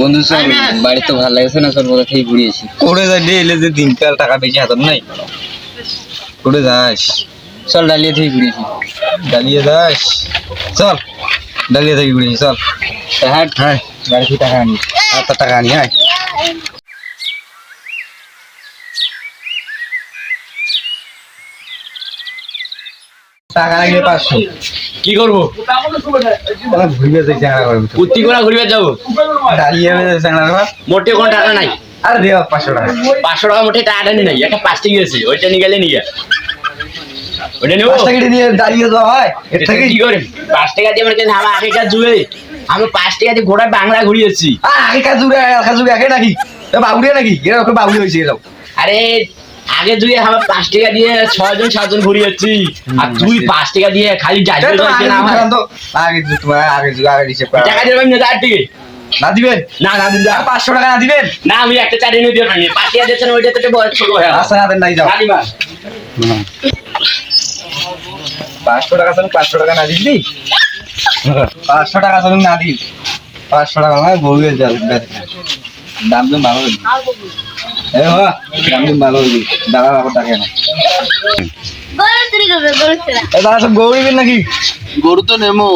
বন্ধু চল বাড়ি তো ভালো লাগছে না, চল কোথা থেকে ঘুরিয়েছি। করে যাই এলে যে দিনকাল টাকা বেশি হাতত নাই, করে যাস চল ডালিয়া থেকে ঘুরিয়েছি। ডালিয়ে যাস, চল ডালিয়ে থেকে ঘুরিয়েছি চল। হ্যাঁ হ্যাঁ বাড়ি থেকে টাকা আনি। হাত টাকা আনি। হ্যাঁ টাকা লাগলে 500। কি করবো? ঘুরিয়ে যাই চ্যাংড়া করে কুত্তি করে ঘুরবে যাবো, ডালিয়ে চ্যাংড়া করে। মোটে কোনো টাকা নাই। আরে দেওয়া 500 টাকা। 500 টাকা মোটে টাকাটা নি নাই, একটা প্লাস্টিক আছে ওইটা নিয়ে গেলে নিয়ে ওইটা নেবো। 5 টাকা দিয়ে ডালিয়ে দেওয়া হয় এর থেকে কি করে 5 টাকা দিয়ে মানে আমার আগেকার যুগে আমি 5 টাকা দিয়ে গোটা বাংলা ঘুরিয়েছি। আগেকার যুগে আগে নাকি বাবুড়িয়া নাকি এরা ওকে বাবুড়ি হয়েছে এরকম। আরে আগে যুগে আমার 5 টাকা দিয়ে 6 জন 7 জন ঘুরিয়েছি, আর তুই 5 টাকা দিয়ে খালি যাই আগে তোমার আগে যুগ আগে হিসেব করা টাকা দেবেন না? তার দিকে না দিবেন না না দিন 500 টাকা না দিবেন না, আমি একটা চারি নিয়ে দিয়ে পারি 5 টাকা দিচ্ছেন ওইটা তো বড় ছোট হয়ে আচ্ছা না দেন নাই যাও। 500 টাকা তুমি 500 টাকা না দিলি 500 টাকা তুমি না দিল 500 টাকা নয় বউয়ের দাম তো ভালো হইল। এ বাবা দাম তো ভালো হইল, দাদা বাবা টাকা না দাদা সব গৌরীবেন নাকি? গরু তো নেমো,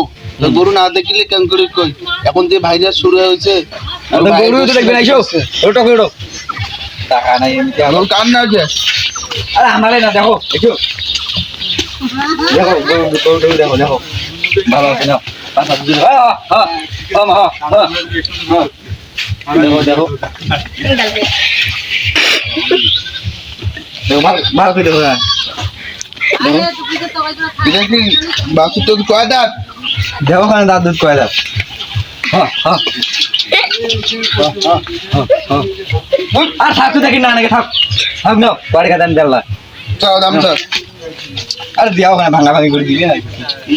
গরু না দেখলে কেন করে কই, এখন যে ভাইরাস শুরু হয়েছে গরু তো দেখবেন আইসো ওটা ওটা টাকা নাই এমনি এখন কার না আছে। আরে আমারে না দেখো দেখো দেখো গরু দেখো দেখো ভালো আছে না পাঁচা বুঝে দেখো দেখো দেখো ভালো করে দেখো এটা কি বাকি তো কয় দাঁত? দেখো খানে দাঁত দুধ কয় দাঁত। আর থাকতো দেখি না নাকি থাক থাক না বাড়ি খাতেন দেড়লা চাও দাম চাও, আরে দিয়াও খানে ভাঙা ভাঙি করে দিবি না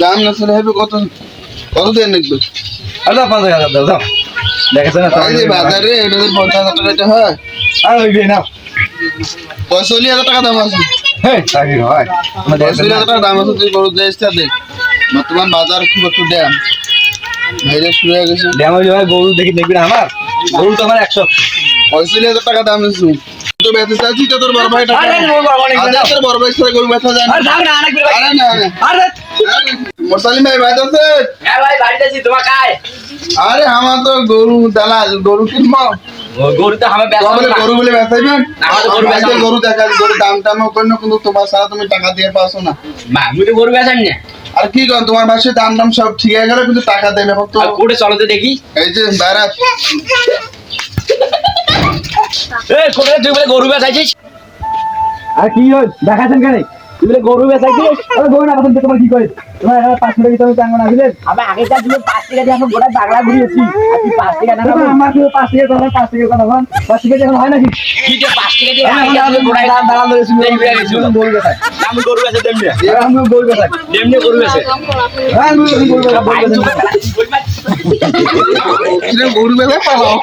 দাম না চলে হবে কত কত দিয়ে নেবে? আর দাও 5000 দাও দাও দেখেছো না এই যে বাজারে এটা 50,000 টাকা এটা হয়, আর ওই না 45,000 টাকা দাম আছে। হ্যাঁ তাই হয় 45,000 টাকা দাম আছে। তুই গরু দেশটা দেখ, বর্তমান বাজার খুব একটু ড্যাম ভাইরাস শুরু হয়ে গেছে। ড্যামেজ হয় গরু দেখি দেখবি না আমার গরু তো আমার 100 45,000 টাকা দাম আছে। তো বেঁচে চাচ্ছি তো তোর বড় ভাই টাকা আরে বড় ভাই আরে তোর বড় ভাই সাথে গরু বেচা যায় না। আর থাক না অনেক আরে না না আরে মোসালিম ভাই ভাই আছে। হ্যাঁ ভাই বাড়িতে আছি, তোমার কায় আরে আমার তো গরু দালাল গরু কিনবো, গরু তো আমার ব্যবসা বলে গরু বলে বেচাইবেন। আমাদের গরু বেচা আমাদের গরু দেখা গরু দাম টাম করেন না, কিন্তু তোমার সারা তুমি টাকা দিয়ে পাচ্ছ না। মা আমি তো গরু বেচান না। আর কি করেন তোমার বাসে দাম টাম সব ঠিক হয়ে গেল, কিন্তু টাকা দেবে এখন তো। আর কোটে চলো তো দেখি। এই যে বাইরাত এই কোটে তুই বলে গরু বেচাইছিস? আর কি হল দেখাছেন কেন তুই বলে গরু বেচাইছিস? আরে গরু না পছন্দ তোমার কি করে তোমার এখানে 500 টাকা তুমি টাঙ্গো না দিলেন। আমি আগেকার দিনে 5 টাকা দিয়ে আমি গোটা বাংলা ঘুরিয়েছি, আর তুই 5 টাকা না আমার কি 5 টাকা কথা 5 টাকা কথা বল 5 টাকা এখন হয় নাকি? কি যে 5 টাকা দিয়ে আমি আমি গোটায় দাম দাঁড়ালো গরু বেচাই আমি গরু বেচে দেমনি আমি গরু বেচাই দেমনি গরু বেচে আমি গরু বেচাই গরু বেচা পালাও।